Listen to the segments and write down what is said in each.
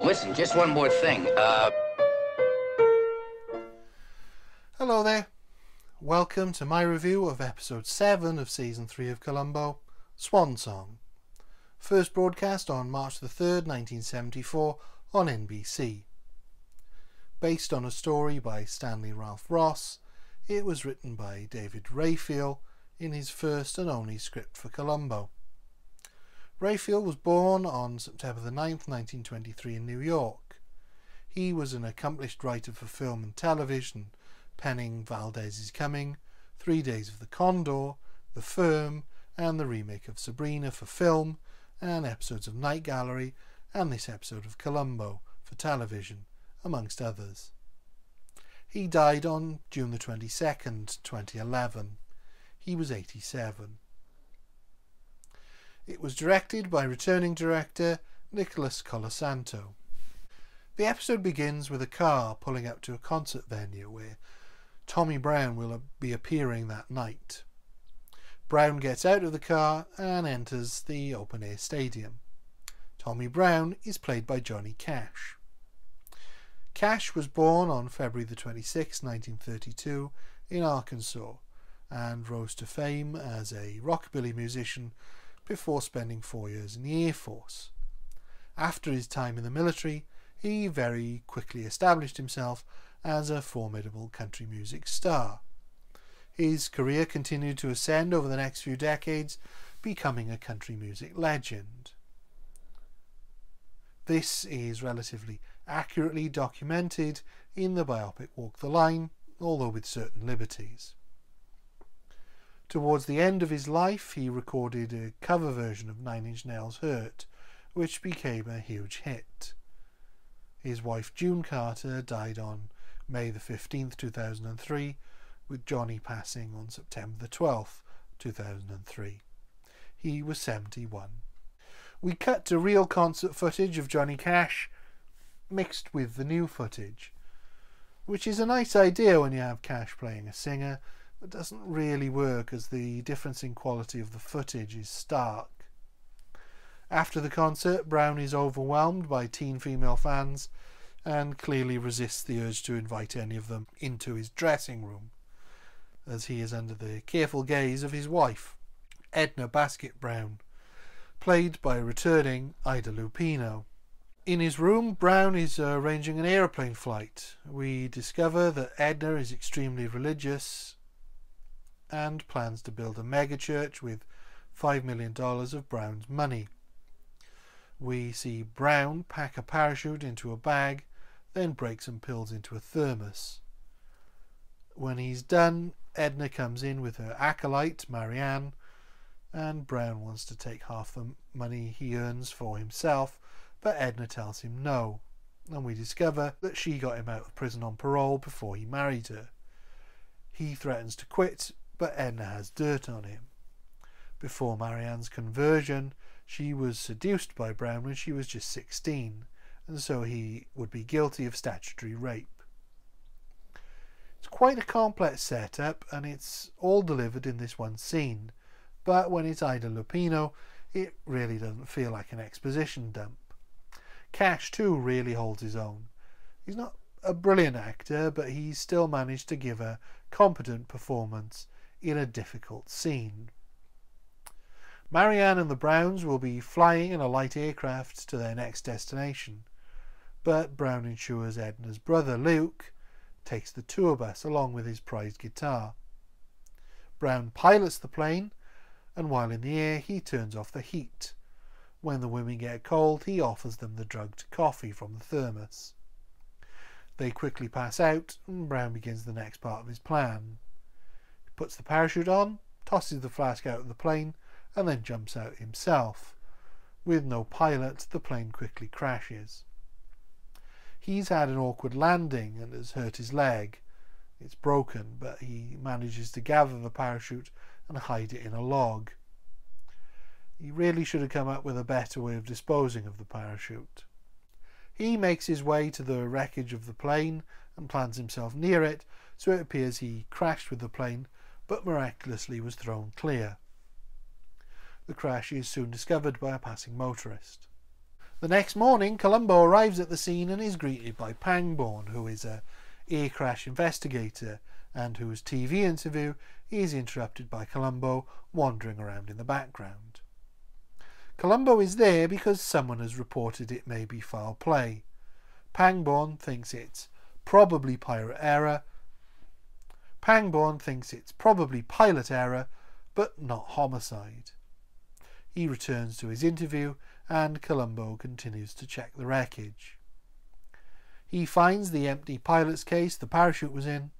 Listen, just one more thing. Hello there. Welcome to my review of episode 7 of season 3 of Columbo, Swan Song. First broadcast on March the 3rd, 1974 on NBC. Based on a story by Stanley Ralph Ross, it was written by David Rayfield in his first and only script for Columbo. Rayfield was born on September the 9th, 1923 in New York. He was an accomplished writer for film and television, penning Valdez's Coming, 3 Days of the Condor, The Firm, and the remake of Sabrina for film, and episodes of Night Gallery, and this episode of Columbo for television, amongst others. He died on June the 22nd, 2011. He was 87. It was directed by returning director Nicholas Colasanto. The episode begins with a car pulling up to a concert venue where Tommy Brown will be appearing that night. Brown gets out of the car and enters the open-air stadium. Tommy Brown is played by Johnny Cash. Cash was born on February the 26th, 1932 in Arkansas and rose to fame as a rockabilly musician before spending 4 years in the Air Force. After his time in the military, he very quickly established himself as a formidable country music star. His career continued to ascend over the next few decades, becoming a country music legend. This is relatively accurately documented in the biopic Walk the Line, although with certain liberties. Towards the end of his life, he recorded a cover version of Nine Inch Nails' Hurt, which became a huge hit. His wife June Carter died on May the 15th, 2003, with Johnny passing on September the 12th, 2003. He was 71. We cut to real concert footage of Johnny Cash mixed with the new footage, which is a nice idea when you have Cash playing a singer, but doesn't really work as the difference in quality of the footage is stark. After the concert, Brown is overwhelmed by teen female fans and clearly resists the urge to invite any of them into his dressing room, as he is under the careful gaze of his wife, Edna Basket Brown, played by returning Ida Lupino. In his room, Brown is arranging an aeroplane flight. We discover that Edna is extremely religious and plans to build a megachurch with $5 million of Brown's money. We see Brown pack a parachute into a bag, then break some pills into a thermos. When he's done, Edna comes in with her acolyte, Marianne, and Brown wants to take half the money he earns for himself, but Edna tells him no, and we discover that she got him out of prison on parole before he married her. He threatens to quit, but Edna has dirt on him. Before Marianne's conversion, she was seduced by Brown when she was just 16, and so he would be guilty of statutory rape. It's quite a complex setup, and it's all delivered in this one scene, but when it's Ida Lupino, it really doesn't feel like an exposition dump. Cash too really holds his own. He's not a brilliant actor, but he's still managed to give a competent performance in a difficult scene. Marianne and the Browns will be flying in a light aircraft to their next destination, but Brown ensures Edna's brother Luke takes the tour bus along with his prized guitar. Brown pilots the plane, and while in the air he turns off the heat. When the women get cold, he offers them the drugged coffee from the thermos. They quickly pass out, and Brown begins the next part of his plan. He puts the parachute on, tosses the flask out of the plane, and then jumps out himself. With no pilot, the plane quickly crashes. He's had an awkward landing and has hurt his leg. It's broken, but he manages to gather the parachute and hide it in a log. He really should have come up with a better way of disposing of the parachute. He makes his way to the wreckage of the plane and plants himself near it, so it appears he crashed with the plane, but miraculously was thrown clear. The crash is soon discovered by a passing motorist. The next morning, Columbo arrives at the scene and is greeted by Pangborn, who is a air crash investigator and whose TV interview is interrupted by Columbo wandering around in the background. Columbo is there because someone has reported it may be foul play. Pangborn thinks it's probably pilot error, but not homicide. He returns to his interview and Columbo continues to check the wreckage. He finds the empty pilot's case the parachute was in.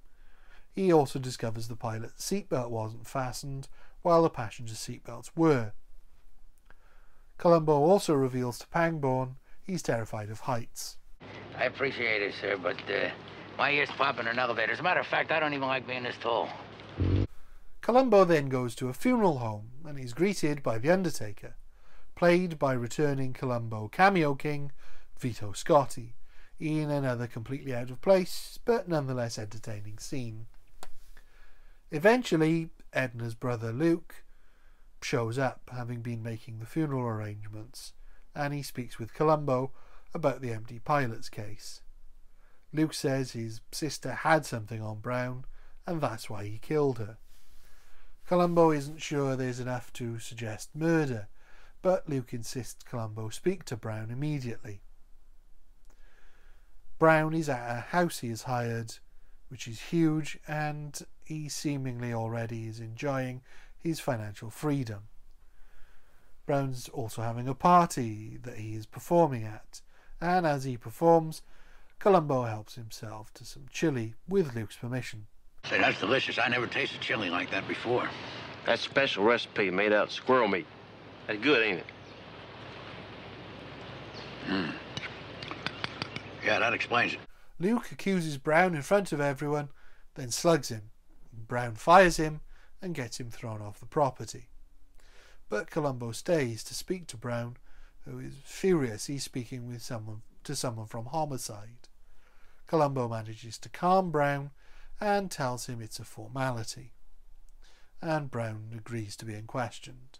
He also discovers the pilot's seatbelt wasn't fastened while the passenger's seatbelts were. Columbo also reveals to Pangborn he's terrified of heights. I appreciate it, sir, but my ears pop in an elevator. As a matter of fact, I don't even like being this tall. Columbo then goes to a funeral home and is greeted by the Undertaker, played by returning Columbo cameo king Vito Scotti, in another completely out of place but nonetheless entertaining scene. Eventually, Edna's brother Luke shows up, having been making the funeral arrangements, and he speaks with Columbo about the empty pilot's case. Luke says his sister had something on Brown and that's why he killed her. Columbo isn't sure there's enough to suggest murder, but Luke insists Columbo speak to Brown immediately. Brown is at a house he has hired, which is huge, and he seemingly already is enjoying his financial freedom. Brown's also having a party that he is performing at, and as he performs, Columbo helps himself to some chili with Luke's permission. Say, that's delicious. I never tasted chili like that before. That's a special recipe made out of squirrel meat. That's good, ain't it? Yeah, that explains it. Luke accuses Brown in front of everyone, then slugs him. Brown fires him and gets him thrown off the property. But Columbo stays to speak to Brown, who is furious he's speaking with someone from homicide. Columbo manages to calm Brown and tells him it's a formality, and Brown agrees to being questioned.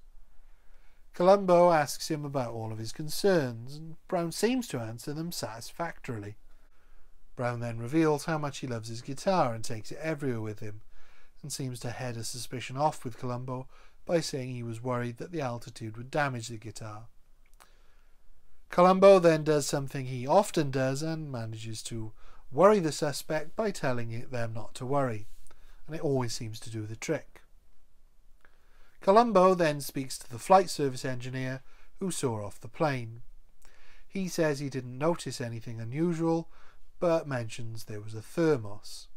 Columbo asks him about all of his concerns, and Brown seems to answer them satisfactorily. Brown then reveals how much he loves his guitar and takes it everywhere with him, and seems to head a suspicion off with Columbo by saying he was worried that the altitude would damage the guitar. Columbo then does something he often does and manages to worry the suspect by telling them not to worry, and it always seems to do the trick. Columbo then speaks to the flight service engineer who saw off the plane. He says he didn't notice anything unusual, but mentions there was a thermos.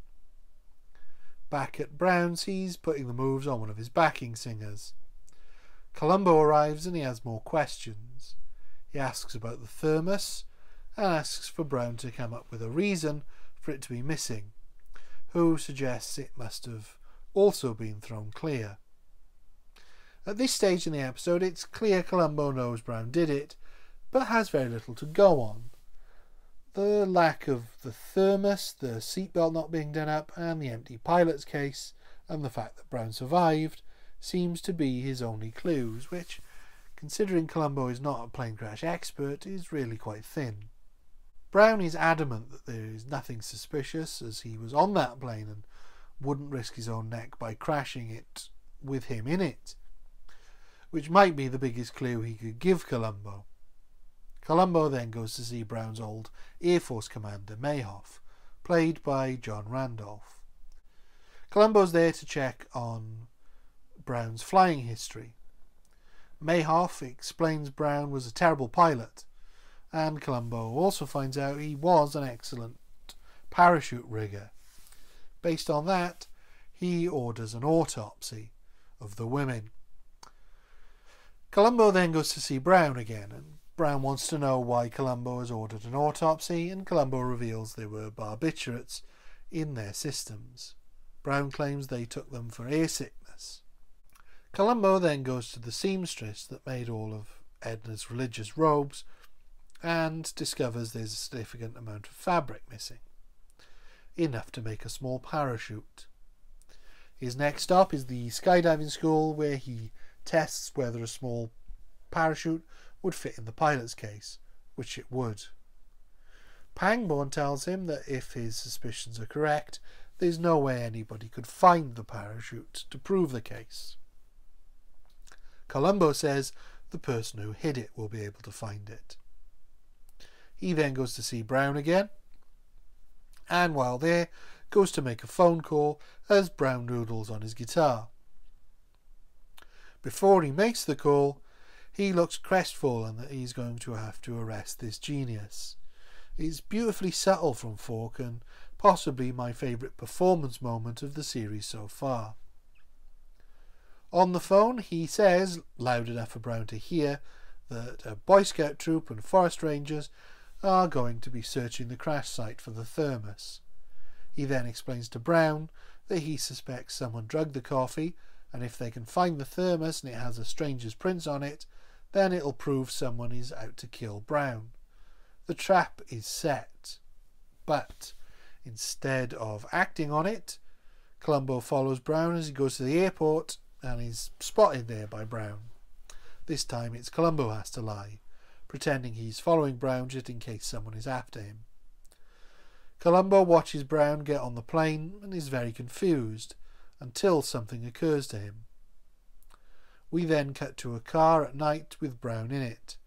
Back at Brown's, he's putting the moves on one of his backing singers. Columbo arrives and he has more questions. He asks about the thermos and asks for Brown to come up with a reason for it to be missing, who suggests it must have also been thrown clear. At this stage in the episode, it's clear Columbo knows Brown did it, but has very little to go on. The lack of the thermos, the seatbelt not being done up, and the empty pilot's case, and the fact that Brown survived, seems to be his only clues, which, considering Columbo is not a plane crash expert, is really quite thin. Brown is adamant that there is nothing suspicious, as he was on that plane and wouldn't risk his own neck by crashing it with him in it, which might be the biggest clue he could give Columbo. Columbo then goes to see Brown's old Air Force commander, Mayhoff, played by John Randolph. Columbo's there to check on Brown's flying history. Mayhoff explains Brown was a terrible pilot, and Columbo also finds out he was an excellent parachute rigger. Based on that, he orders an autopsy of the women. Columbo then goes to see Brown again, and Brown wants to know why Columbo has ordered an autopsy, and Columbo reveals there were barbiturates in their systems. Brown claims they took them for air sickness. Columbo then goes to the seamstress that made all of Edna's religious robes and discovers there's a significant amount of fabric missing, enough to make a small parachute. His next stop is the skydiving school, where he tests whether a small parachute would fit in the pilot's case, which it would. Pangborn tells him that if his suspicions are correct, there's no way anybody could find the parachute to prove the case. Columbo says the person who hid it will be able to find it. He then goes to see Brown again, and while there, goes to make a phone call as Brown noodles on his guitar. Before he makes the call, he looks crestfallen that he's going to have to arrest this genius. It's beautifully subtle from Falk and possibly my favourite performance moment of the series so far. On the phone, he says, loud enough for Brown to hear, that a Boy Scout troop and forest rangers are going to be searching the crash site for the thermos. He then explains to Brown that he suspects someone drugged the coffee, and if they can find the thermos and it has a stranger's prints on it, then it'll prove someone is out to kill Brown. The trap is set, but instead of acting on it, Columbo follows Brown as he goes to the airport and is spotted there by Brown. This time it's Columbo has to lie, pretending he's following Brown just in case someone is after him. Columbo watches Brown get on the plane and is very confused until something occurs to him. We then cut to a car at night with Brown in it.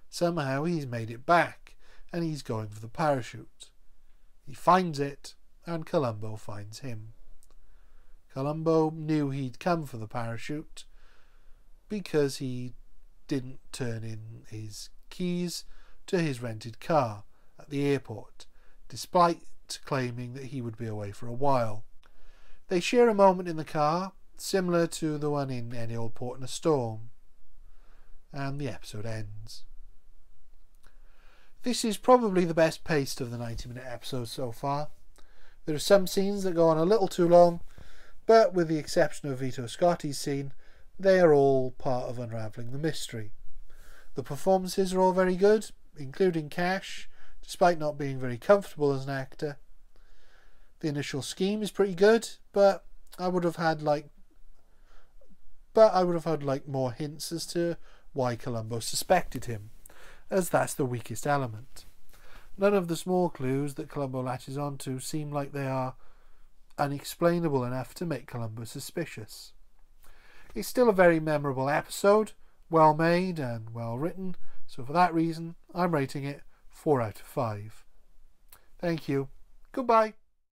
Somehow he's made it back and he's going for the parachute. He finds it and Columbo finds him. Columbo knew he'd come for the parachute because he didn't turn in his keys to his rented car at the airport, despite claiming that he would be away for a while. They share a moment in the car, similar to the one in Any Old Port in a Storm, and the episode ends. This is probably the best paced of the 90-minute episodes so far. There are some scenes that go on a little too long, but with the exception of Vito Scotti's scene, they are all part of unravelling the mystery. The performances are all very good, including Cash, despite not being very comfortable as an actor. The initial scheme is pretty good, but I would have had more hints as to why Columbo suspected him, as that's the weakest element. None of the small clues that Columbo latches onto seem like they are unexplainable enough to make Columbo suspicious. It's still a very memorable episode, well made and well written, so for that reason I'm rating it 4 out of 5. Thank you. Goodbye.